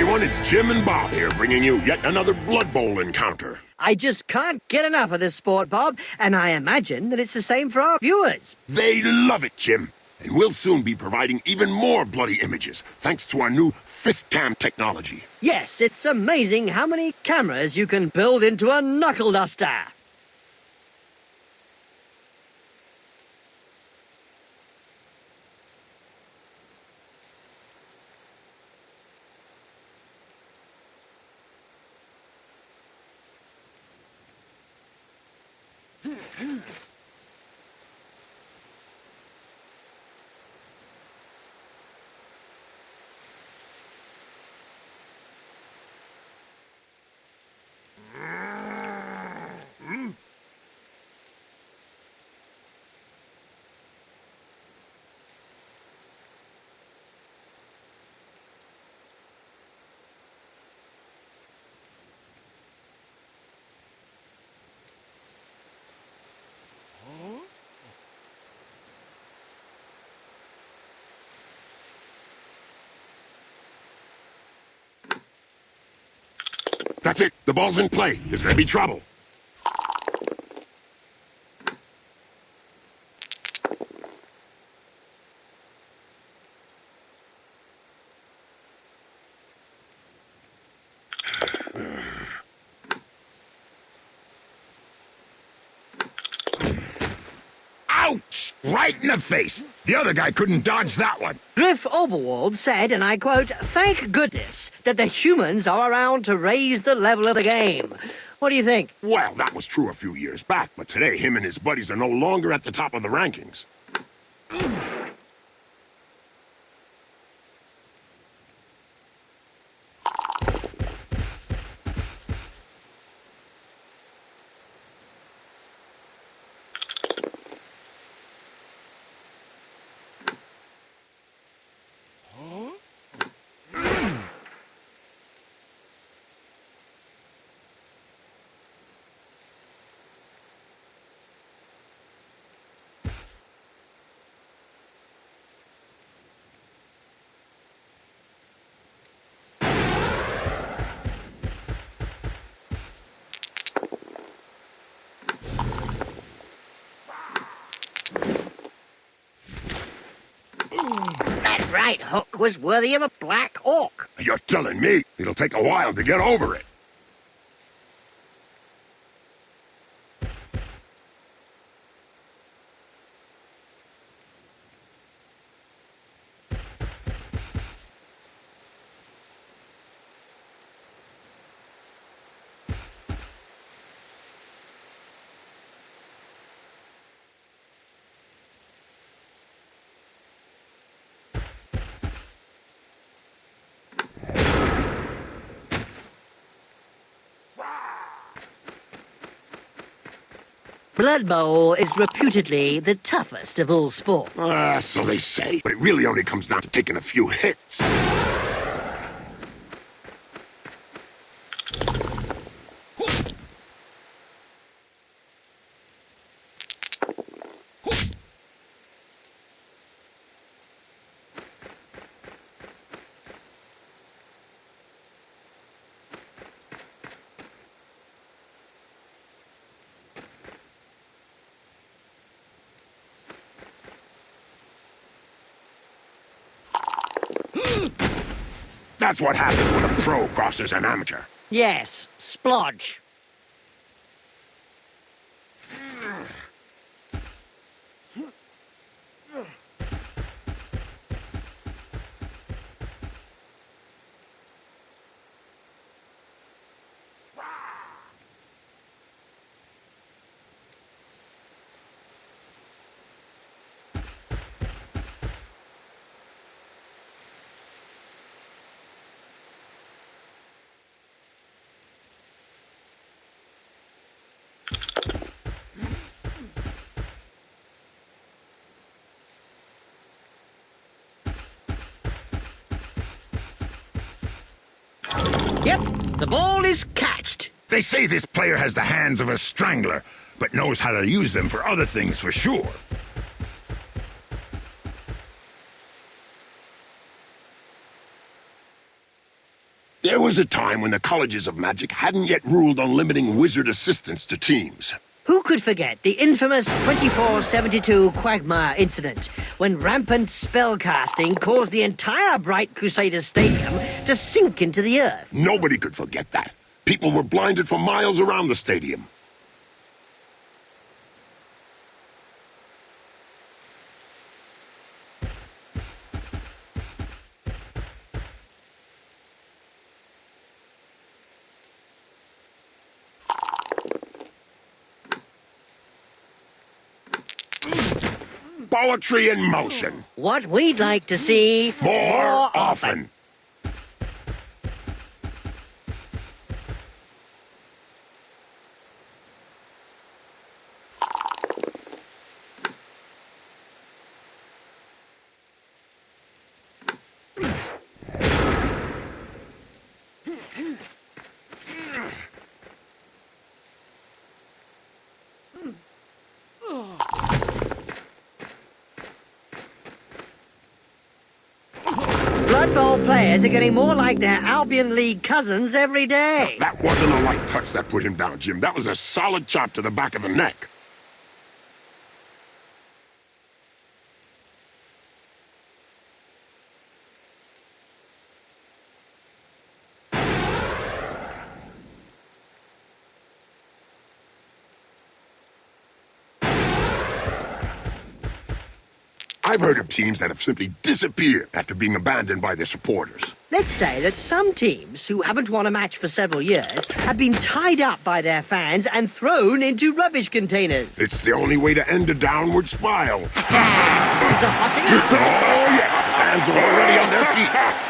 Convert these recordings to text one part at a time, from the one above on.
everyone, it's Jim and Bob here, bringing you yet another Blood Bowl encounter. I just can't get enough of this sport, Bob, and I imagine that it's the same for our viewers. They love it, Jim. And we'll soon be providing even more bloody images, thanks to our new fist cam technology. Yes, it's amazing how many cameras you can build into a knuckle duster. That's it. The ball's in play. There's gonna be trouble. Ouch! Right in the face. The other guy couldn't dodge that one. Griff Oberwald said, and I quote, "Thank goodness that the humans are around to raise the level of the game." What do you think? Well, that was true a few years back, but today him and his buddies are no longer at the top of the rankings. That right hook was worthy of a black orc. You're telling me it'll take a while to get over it. Blood Bowl is reputedly the toughest of all sports. So they say. But it really only comes down to taking a few hits. That's what happens when a pro crosses an amateur. Yes, splodge. Yep, the ball is catched. They say this player has the hands of a strangler, but knows how to use them for other things for sure. was a time when the colleges of magic hadn't yet ruled on limiting wizard assistants to teams. Who could forget the infamous 2472 Quagmire incident, when rampant spellcasting caused the entire Bright Crusaders Stadium to sink into the earth? Nobody could forget that. People were blinded for miles around the stadium. Poetry in motion. What we'd like to see More often. Blood Bowl players are getting more like their Albion League cousins every day. That wasn't a light touch that put him down, Jim. That was a solid chop to the back of the neck. I've heard of teams that have simply disappeared after being abandoned by their supporters. Let's say that some teams who haven't won a match for several years have been tied up by their fans and thrown into rubbish containers. It's the only way to end a downward spiral. Fans are hotting up. Oh, yes, the fans are already on their feet.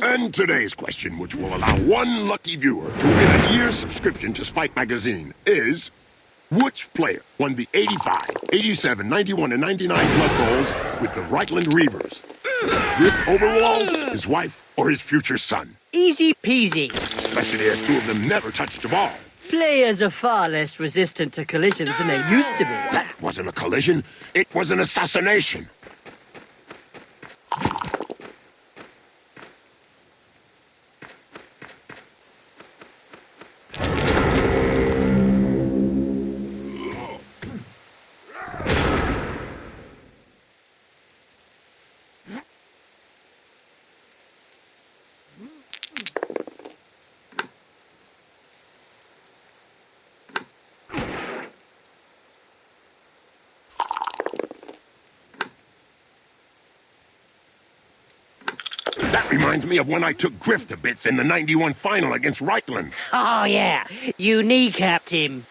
And today's question, which will allow one lucky viewer to win a year's subscription to Spike Magazine, is: which player won the 85, 87, 91, and 99 Blood Bowls with the Reichland Reavers? Griff Overwald, his wife, or his future son? Easy peasy. Especially as two of them never touched a ball. Players are far less resistant to collisions than they used to be. That wasn't a collision. It was an assassination. That reminds me of when I took Griff to bits in the 91 final against Reichland. Oh, yeah. You kneecapped him.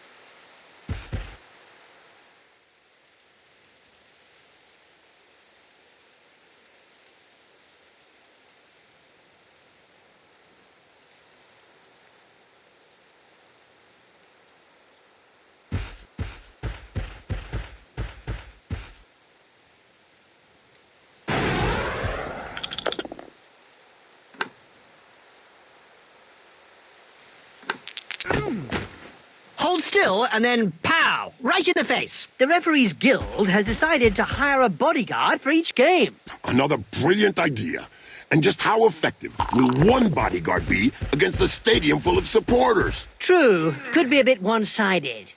still and then pow! Right in the face. The referees guild has decided to hire a bodyguard for each game. Another brilliant idea. And just how effective will one bodyguard be against a stadium full of supporters? True. Could be a bit one-sided.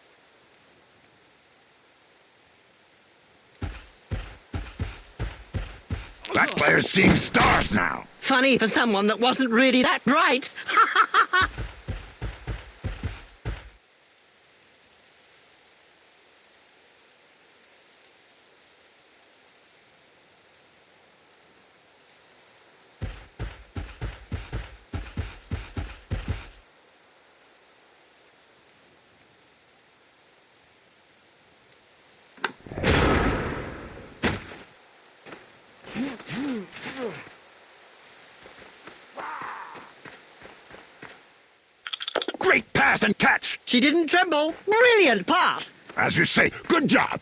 That player's seeing stars now. Funny for someone that wasn't really that bright. Great pass and catch! She didn't tremble. Brilliant pass. As you say, good job!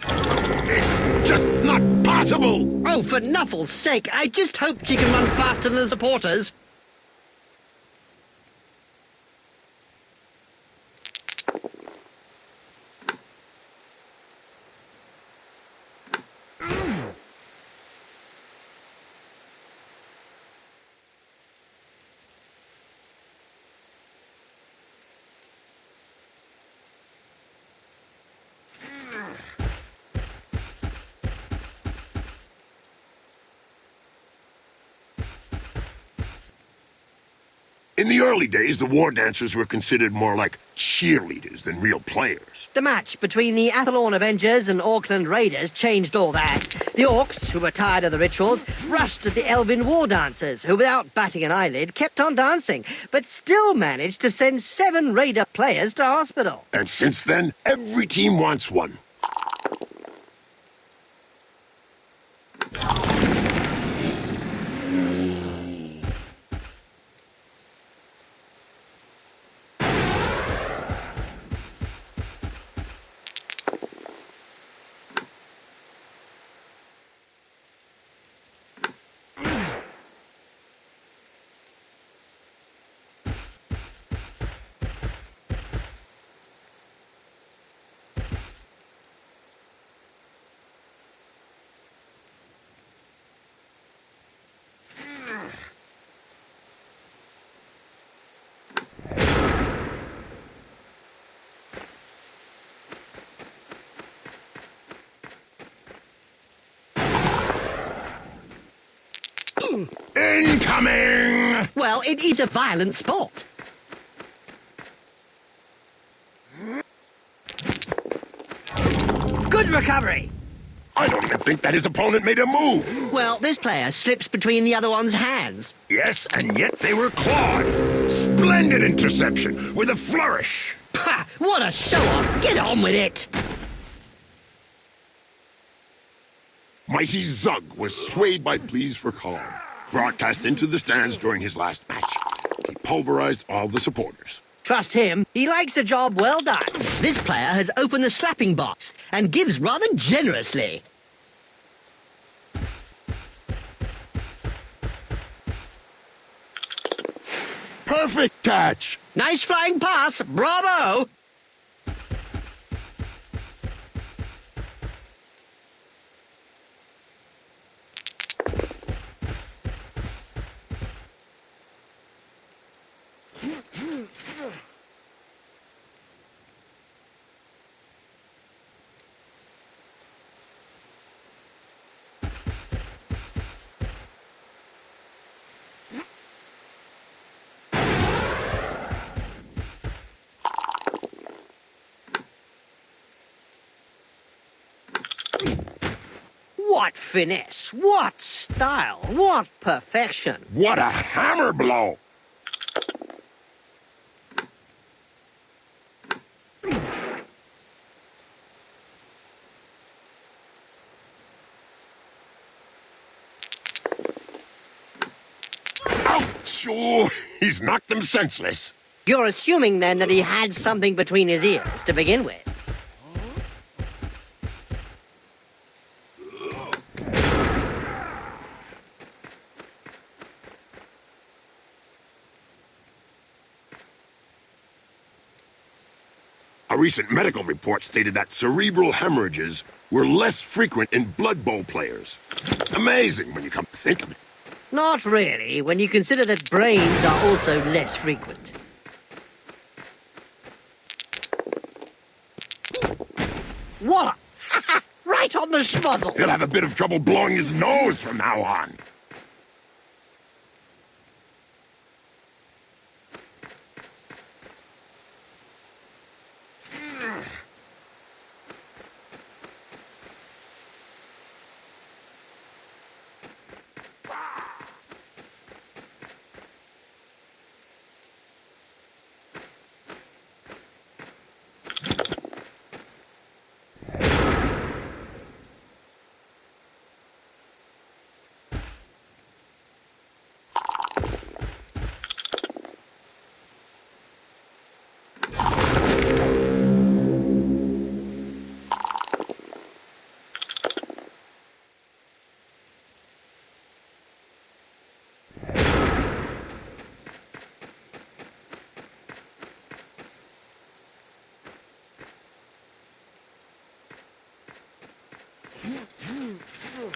It's just not possible! Oh, for Nuffle's sake, I just hope she can run faster than the supporters. In the early days, the war dancers were considered more like cheerleaders than real players. The match between the Athlone Avengers and Auckland Raiders changed all that. The Orcs, who were tired of the rituals, rushed at the Elven war dancers, who, without batting an eyelid, kept on dancing, but still managed to send 7 Raider players to hospital. And since then, every team wants one. Incoming! Well, it is a violent sport. Good recovery. I don't even think that his opponent made a move. Well, this player slips between the other one's hands. Yes, and yet they were clawed. Splendid interception with a flourish. Ha! What a show-off! Get on with it! Mighty Zug was swayed by pleas for calm. Broadcast into the stands during his last match. He pulverized all the supporters. Trust him, he likes a job well done. This player has opened the slapping box and gives rather generously. Perfect catch! Nice flying pass, bravo! What finesse, what style, what perfection. What a hammer blow! Ouch! Oh, he's knocked them senseless. You're assuming then that he had something between his ears to begin with. recent medical report stated that cerebral hemorrhages were less frequent in Blood Bowl players. Amazing when you come to think of it. Not really, when you consider that brains are also less frequent. Voila! Right on the schmuzzle! He'll have a bit of trouble blowing his nose from now on.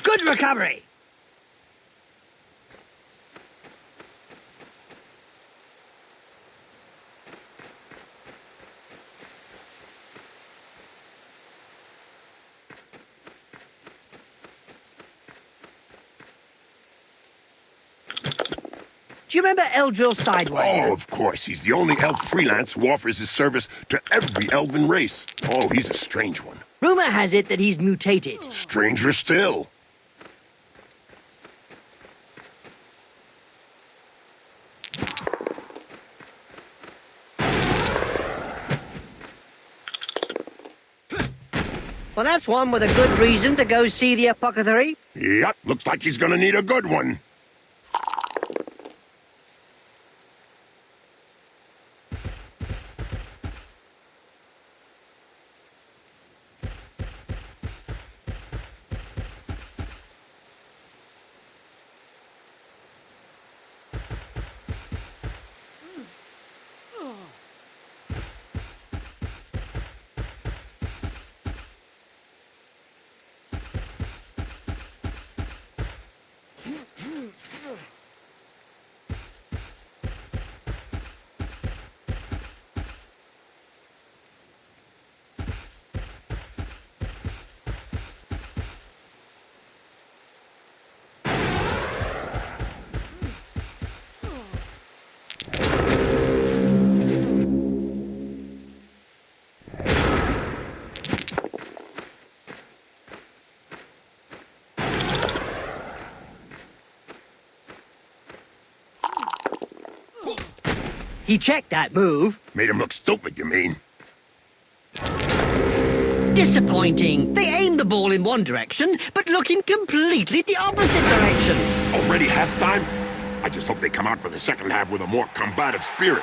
Good recovery! Do you remember Eldril Sideway? Oh, of course. He's the only elf freelance who offers his service to every elven race. Oh, he's a strange one. Rumor has it that he's mutated. Stranger still. Well, that's one with a good reason to go see the apothecary. Yep, looks like he's gonna need a good one. He checked that move. Made him look stupid, you mean? Disappointing. They aimed the ball in one direction, but look in completely the opposite direction. Already halftime? I just hope they come out for the second half with a more combative spirit.